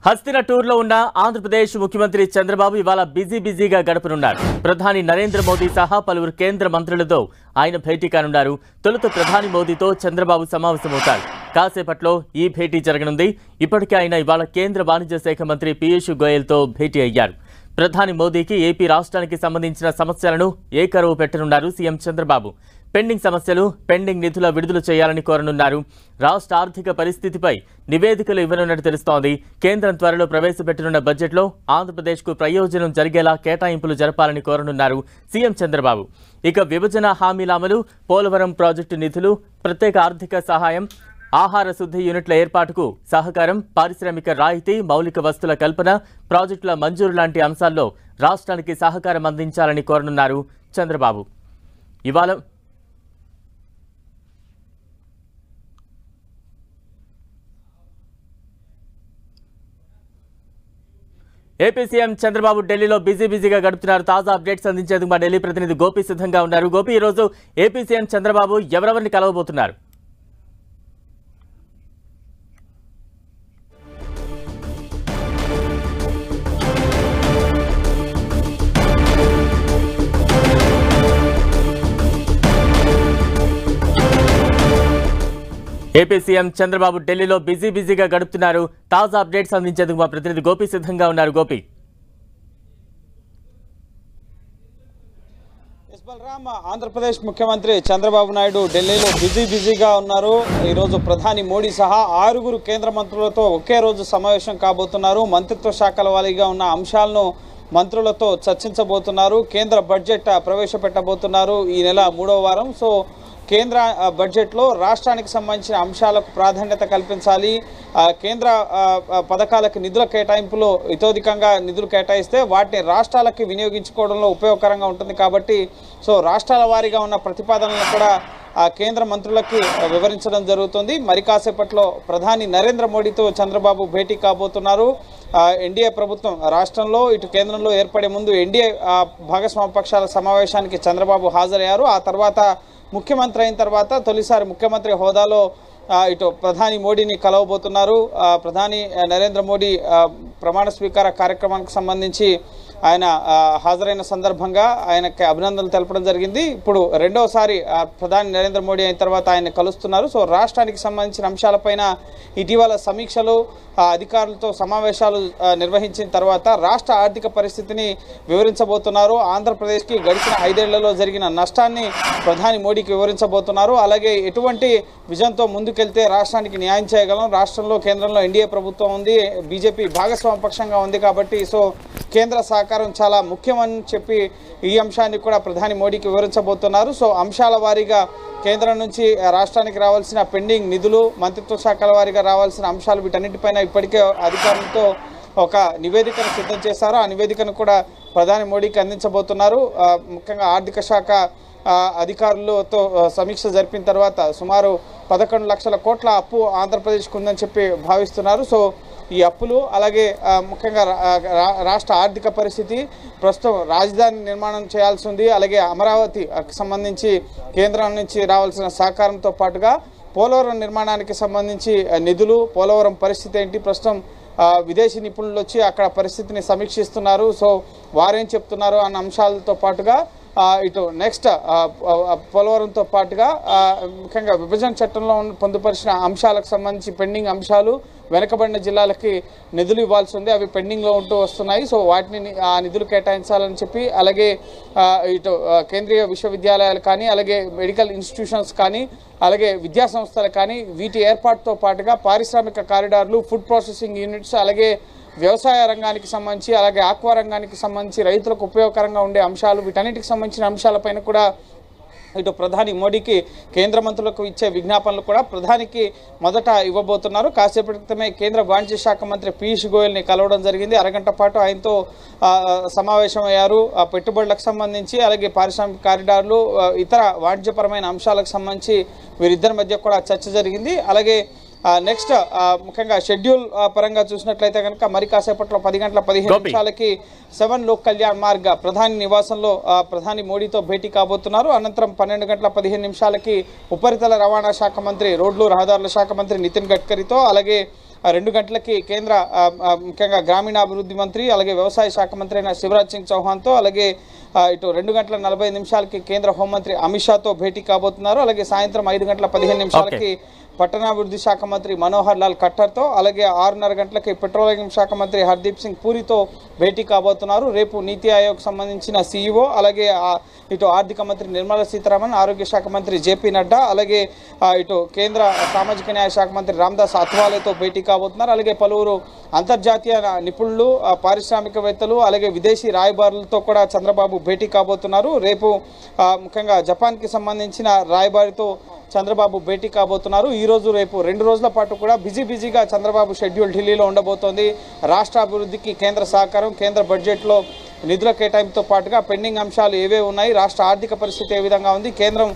హస్తిన టూర్లో ఉన్న ఆంధ్రప్రదేశ్ ముఖ్యమంత్రి చంద్రబాబు ఇవాళ బిజీగా గడపనున్నారు. ప్రధాని నరేంద్ర మోదీ సహా పలువురు కేంద్ర మంత్రులతో ఆయన భేటీ కానున్నారు. తొలుత ప్రధాని మోదీతో చంద్రబాబు సమావేశమవుతారు. కాసేపట్లో ఈ భేటీ జరగనుంది. ఇప్పటికే ఆయన ఇవాళ కేంద్ర వాణిజ్య శాఖ మంత్రి పీయూష్ గోయల్తో భేటీ అయ్యారు. ప్రధాని మోదీకి ఏపీ రాష్ట్రానికి సంబంధించిన సమస్యలను ఏకరువు పెట్టనున్నారు సీఎం చంద్రబాబు. పెండింగ్ సమస్యలు, పెండింగ్ నిధుల విడుదల చేయాలని కోరనున్నారు. రాష్ట్ర ఆర్థిక పరిస్థితిపై నివేదికలు ఇవ్వనున్నట్టు తెలుస్తోంది. కేంద్రం త్వరలో ప్రవేశపెట్టనున్న బడ్జెట్లో ఆంధ్రప్రదేశ్కు ప్రయోజనం జరిగేలా కేటాయింపులు జరపాలని కోరనున్నారు సీఎం చంద్రబాబు. ఇక విభజన హామీల అమలు, పోలవరం ప్రాజెక్టు నిధులు, ప్రత్యేక ఆర్థిక సహాయం, ఆహార శుద్ధి యూనిట్ల ఏర్పాటుకు సహకారం, పారిశ్రామిక రాయితీ, మౌలిక వస్తువుల కల్పన, ప్రాజెక్టుల మంజూరు లాంటి అంశాల్లో రాష్ట్రానికి సహకారం అందించాలని కోరనున్నారు చంద్రబాబు. ఇవాళ ఏపీ సీఎం చంద్రబాబు ఢిల్లీలో బిజీగా గడుపుతున్నారు. తాజా అప్డేట్స్ అందించేందుకు మా ఢిల్లీ ప్రతినిధి గోపి సిద్ధంగా ఉన్నారు. గోపి, ఈరోజు ఏపీ సీఎం చంద్రబాబు ఎవరెవరిని కలవబోతున్నారు? ఏపీ సీఎం చంద్రబాబు ఢిల్లీలో బిజీగా గడుపుతున్నారు. తాజా అప్డేట్స్ అందించేందుకు మా ప్రతినిధి గోపి సిద్ధంగా ఉన్నారు. గోపి, బలరాం, ఆంధ్రప్రదేశ్ ముఖ్యమంత్రి చంద్రబాబు నాయుడు ఢిల్లీలో బిజీగా ఉన్నారు. ఈరోజు ప్రధాని మోడీ సహా 6 కేంద్ర మంత్రులతో ఒకే రోజు సమావేశం కాబోతున్నారు. మంత్రిత్వ శాఖల వారీగా ఉన్న అంశాలను మంత్రులతో చర్చించబోతున్నారు. కేంద్ర బడ్జెట్ ప్రవేశపెట్టబోతున్నారు ఈ నెల 3వ వారం. సో కేంద్ర బడ్జెట్లో రాష్ట్రానికి సంబంధించిన అంశాలకు ప్రాధాన్యత కల్పించాలి. కేంద్ర పథకాలకు నిధుల కేటాయింపులో ఇతోధికంగా నిధులు కేటాయిస్తే వాటిని రాష్ట్రాలకి వినియోగించుకోవడంలో ఉపయోగకరంగా ఉంటుంది. కాబట్టి సో రాష్ట్రాల వారీగా ఉన్న ప్రతిపాదనలను కూడా కేంద్ర మంత్రులకి వివరించడం జరుగుతుంది. మరి కాసేపట్లో ప్రధాని నరేంద్ర మోడీతో చంద్రబాబు భేటీ కాబోతున్నారు. ఎన్డీఏ ప్రభుత్వం రాష్ట్రంలో ఇటు కేంద్రంలో ఏర్పడే ముందు ఎన్డీఏ భాగస్వామ్య పక్షాల సమావేశానికి చంద్రబాబు హాజరయ్యారు. ఆ తర్వాత ముఖ్యమంత్రి అయిన తర్వాత తొలిసారి ముఖ్యమంత్రి హోదాలో ఇటు ప్రధాని మోడీని కలవబోతున్నారు. ప్రధాని నరేంద్ర మోడీ ప్రమాణ స్వీకార కార్యక్రమానికి సంబంధించి ఆయన హాజరైన సందర్భంగా ఆయనకి అభినందనలు తెలపడం జరిగింది. ఇప్పుడు రెండవసారి ప్రధాని నరేంద్ర మోడీ అయిన తర్వాత ఆయన కలుస్తున్నారు. సో రాష్ట్రానికి సంబంధించిన అంశాలపైన ఇటీవల సమీక్షలు, అధికారులతో సమావేశాలు నిర్వహించిన తర్వాత రాష్ట్ర ఆర్థిక పరిస్థితిని వివరించబోతున్నారు. ఆంధ్రప్రదేశ్కి గడిచిన 5 ఏళ్లలో జరిగిన నష్టాన్ని ప్రధాని మోడీకి వివరించబోతున్నారు. అలాగే ఎటువంటి విజన్తో ముందుకెళ్తే రాష్ట్రానికి న్యాయం చేయగలం, రాష్ట్రంలో కేంద్రంలో ఎన్డీఏ ప్రభుత్వం ఉంది, బీజేపీ భాగస్వామ్య పక్షంగా ఉంది కాబట్టి సో కేంద్ర సహకారం చాలా ముఖ్యమని చెప్పి ఈ అంశాన్ని కూడా ప్రధాని మోడీకి వివరించబోతున్నారు. సో అంశాల వారీగా కేంద్రం నుంచి రాష్ట్రానికి రావాల్సిన పెండింగ్ నిధులు, మంత్రిత్వ శాఖల వారీగా రావాల్సిన అంశాలు, వీటన్నిటిపైన ఇప్పటికే అధికారులతో ఒక నివేదికను సిద్ధం చేశారు. ఆ నివేదికను కూడా ప్రధాని మోడీకి అందించబోతున్నారు. ముఖ్యంగా ఆర్థిక శాఖ అధికారులతో సమీక్ష జరిపిన తర్వాత సుమారు 11 లక్షల కోట్ల అప్పు ఆంధ్రప్రదేశ్కు ఉందని చెప్పి భావిస్తున్నారు. సో ఈ అప్పులు, అలాగే ముఖ్యంగా రాష్ట్ర ఆర్థిక పరిస్థితి, ప్రస్తుతం రాజధాని నిర్మాణం చేయాల్సి ఉంది, అలాగే అమరావతికి సంబంధించి కేంద్రం నుంచి రావాల్సిన సహకారంతో పాటుగా పోలవరం నిర్మాణానికి సంబంధించి నిధులు, పోలవరం పరిస్థితి ఏంటి, ప్రస్తుతం విదేశీ నిపుణులు వచ్చి అక్కడ పరిస్థితిని సమీక్షిస్తున్నారు. సో వారేం చెప్తున్నారు అన్న అంశాలతో పాటుగా ఇటు నెక్స్ట్ పోలవరంతో పాటుగా ముఖ్యంగా విభజన చట్టంలో పొందుపరిచిన అంశాలకు సంబంధించి పెండింగ్ అంశాలు, వెనుకబడిన జిల్లాలకి నిధులు ఇవ్వాల్సి ఉంది, అవి పెండింగ్లో ఉంటూ వస్తున్నాయి. సో వాటిని ఆ నిధులు కేటాయించాలని చెప్పి, అలాగే ఇటు కేంద్రీయ విశ్వవిద్యాలయాలు కానీ, అలాగే మెడికల్ ఇన్స్టిట్యూషన్స్ కానీ, అలాగే విద్యా సంస్థలు కానీ వీటి ఏర్పాటుతో పాటుగా పారిశ్రామిక కారిడార్లు, ఫుడ్ ప్రాసెసింగ్ యూనిట్స్, అలాగే వ్యవసాయ రంగానికి సంబంధించి, అలాగే ఆక్వా రంగానికి సంబంధించి రైతులకు ఉపయోగకరంగా ఉండే అంశాలు, వీటన్నిటికి సంబంధించిన అంశాలపైన కూడా ఇటు ప్రధాని మోడీకి కేంద్ర మంత్రులకు ఇచ్చే విజ్ఞాపనలు కూడా ప్రధానికి మొదట ఇవ్వబోతున్నారు. కాసేపటి క్రితమే కేంద్ర వాణిజ్య శాఖ మంత్రి పీయూష్ గోయల్ని కలవడం జరిగింది. అరగంట పాటు ఆయనతో సమావేశమయ్యారు. పెట్టుబడులకు సంబంధించి, అలాగే పారిశ్రామిక కారిడార్లు, ఇతర వాణిజ్యపరమైన అంశాలకు సంబంధించి వీరిద్దరి మధ్య కూడా చర్చ జరిగింది. అలాగే నెక్స్ట్ ముఖ్యంగా షెడ్యూల్ పరంగా చూసినట్లయితే కనుక మరి కాసేపట్లో 10 గంటల 15 నిమిషాలకి 7 లోక్ కళ్యాణ్ మార్గ్ ప్రధాని నివాసంలో ప్రధాని మోడీతో భేటీ కాబోతున్నారు. అనంతరం 12 గంటల 15 నిమిషాలకి ఉపరితల రవాణా శాఖ మంత్రి, రోడ్లు రహదారుల శాఖ మంత్రి నితిన్ గడ్కరీతో, అలాగే 2 గంటలకి కేంద్ర ముఖ్యంగా గ్రామీణాభివృద్ధి మంత్రి అలాగే వ్యవసాయ శాఖ మంత్రి అయిన శివరాజ్ సింగ్ చౌహాన్తో అలాగే ఇటు 2:45 కేంద్ర హోంమంత్రి అమిత్ షాతో భేటీ కాబోతున్నారు. అలాగే సాయంత్రం 5:15 పట్టణాభివృద్ధి శాఖ మంత్రి మనోహర్ లాల్ ఖట్టర్తో అలాగే 6:30 గంటలకి పెట్రోలియం శాఖ మంత్రి హర్దీప్ సింగ్ పూరితో భేటీ కాబోతున్నారు. రేపు నీతి ఆయోగ్ సంబంధించిన సీఈఓ అలాగే ఇటు ఆర్థిక మంత్రి నిర్మలా సీతారామన్, ఆరోగ్య శాఖ మంత్రి జేపీ నడ్డా అలాగే ఇటు కేంద్ర సామాజిక న్యాయ శాఖ మంత్రి రామ్దాస్ అథవాలేతో భేటీ కాబోతున్నారు. అలాగే పలువురు అంతర్జాతీయ నిపుణులు, పారిశ్రామికవేత్తలు అలాగే విదేశీ రాయబారులతో కూడా చంద్రబాబు భేటీ కాబోతున్నారు. రేపు ముఖ్యంగా జపాన్కి సంబంధించిన రాయబారితో చంద్రబాబు భేటీ కాబోతున్నారు. ఈ రోజు రేపు 2 రోజుల పాటు కూడా బిజీగా చంద్రబాబు షెడ్యూల్ ఢిల్లీలో ఉండబోతోంది. రాష్ట్ర అభివృద్ధికి కేంద్ర సహకారం, కేంద్ర బడ్జెట్లో నిధుల కేటాయింపుతో పాటుగా పెండింగ్ అంశాలు ఏవే ఉన్నాయి, రాష్ట్ర ఆర్థిక పరిస్థితి ఏ విధంగా ఉంది, కేంద్రం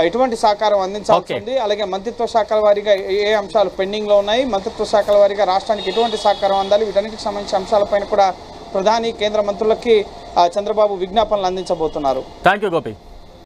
ఎటువంటి సహకారం అందించాల్సి ఉంది, అలాగే మంత్రిత్వ శాఖల వారీగా ఏ అంశాలు పెండింగ్లో ఉన్నాయి, మంత్రిత్వ శాఖల వారీగా రాష్ట్రానికి ఎటువంటి సహకారం అందాలి, వీటన్నిటికి సంబంధించిన అంశాలపైన కూడా ప్రధాని కేంద్ర మంత్రులకి చంద్రబాబు విజ్ఞాపనలు అందించబోతున్నారు. Thank you Gopi.